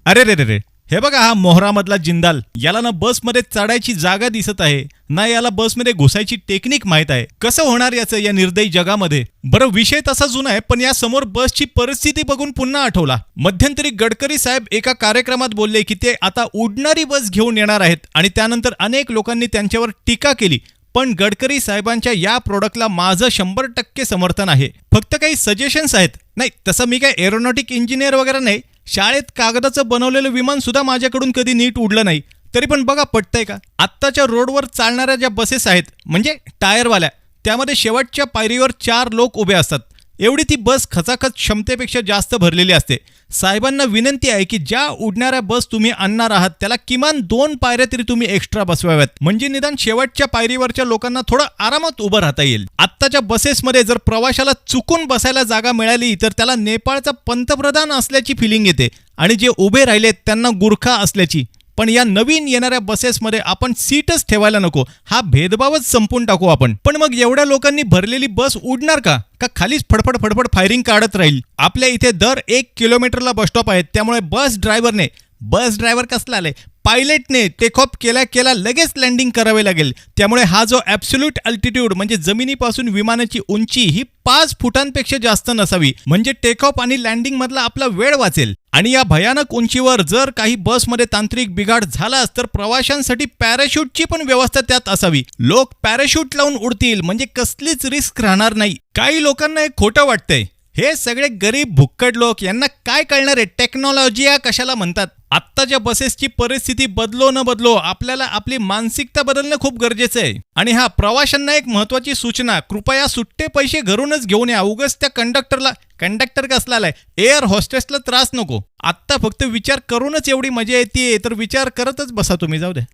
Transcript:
अरे रे रे रे, हे बघा हा मोहरामधला जिंदाल. याला ना बसमध्ये चढायची जागा दिसत आहे ना याला बसमध्ये घुसायची टेक्निक माहित आहे. कसं होणार याचं या निर्दयी जगामध्ये? बरं, विषय तसा जुना आहे, पण या समोर बसची परिस्थिती बघून पुन्हा आठवला. मध्यंतरी गडकरी साहेब एका कार्यक्रमात बोलले की ते आता उडणारी बस घेऊन येणार आहेत आणि त्यानंतर अनेक लोकांनी त्यांच्यावर टीका केली. पण गडकरी साहेबांच्या या प्रोडक्टला माझं 100% समर्थन आहे. फक्त काही सजेशन्स आहेत. नाही, तसं मी काय एरोनॉटिक इंजिनियर वगैरे नाही. शाळेत कागदाचं बनवलेलं विमान सुद्धा माझ्याकडून कधी नीट उडलं नाही. तरी पण बघा पटतंय का? आत्ताच्या रोडवर चालणाऱ्या ज्या बसेस आहेत म्हणजे टायरवाल्या, त्यामध्ये शेवटच्या पायरीवर 4 लोक उभे असतात. एवढी ती बस खचाखच क्षमतेपेक्षा जास्त भरलेली असते. साहेबांना विनंती आहे की ज्या उडणाऱ्या बस तुम्ही आणणार आहात त्याला किमान 2 पायऱ्या तरी तुम्ही एक्स्ट्रा बसवाव्यात, म्हणजे निदान शेवटच्या पायरीवरच्या लोकांना थोडं आरामात उभं राहता येईल. आत्ताच्या बसेसमध्ये जर प्रवाशाला चुकून बसायला जागा मिळाली तर त्याला नेपाळचा पंतप्रधान असल्याची फिलिंग येते आणि जे उभे राहिलेत त्यांना गुरखा असल्याची. पण या नवीन येणाऱ्या बसेसमध्ये आपण सीटच ठेवायला नको, हा भेदभावच संपून टाकू आपण. पण मग एवढ्या लोकांनी भरलेली बस उडणार का? का खालीच फडफड फडफड फायरिंग काढत राहील? आपल्या इथे दर 1 किलोमीटरला बसस्टॉप आहेत, त्यामुळे बस ड्रायव्हर कसला आलाय, पायलटने टेक ऑफ केल्या लगेच लँडिंग करावे लागेल. त्यामुळे हा जो ॲब्सोल्यूट अल्टिट्यूड म्हणजे जमिनीपासून विमानाची उंची ही 5 फुटांपेक्षा जास्त नसावी, म्हणजे टेक ऑफ आणि लँडिंग मधला आपला वेळ वाचेल. आणि या भयानक उंचीवर जर काही बसमध्ये तांत्रिक बिघाड झालाच तर प्रवाशांसाठी पॅराशूटची पण व्यवस्था त्यात असावी. लोक पॅराशूट लावून उडतील, म्हणजे कसलीच रिस्क राहणार नाही. काही लोकांना हे खोटं वाटतंय. हे सगळे गरीब भुक्कड लोक, यांना काय कळणार आहे टेक्नॉलॉजी कशाला म्हणतात? आत्ताच्या बसेसची परिस्थिती बदलो न बदलो आपल्याला आपली मानसिकता बदलणं खूप गरजेचं आहे. आणि हा, प्रवाशांना एक महत्वाची सूचना, कृपया सुट्टे पैसे घरूनच घेऊन या. उगाच त्या कंडक्टर कसला आलाय, एअर होस्टेसला त्रास नको. आत्ता फक्त विचार करूनच एवढी मजा येते, तर विचार करतच बसा तुम्ही. जाऊ द्या.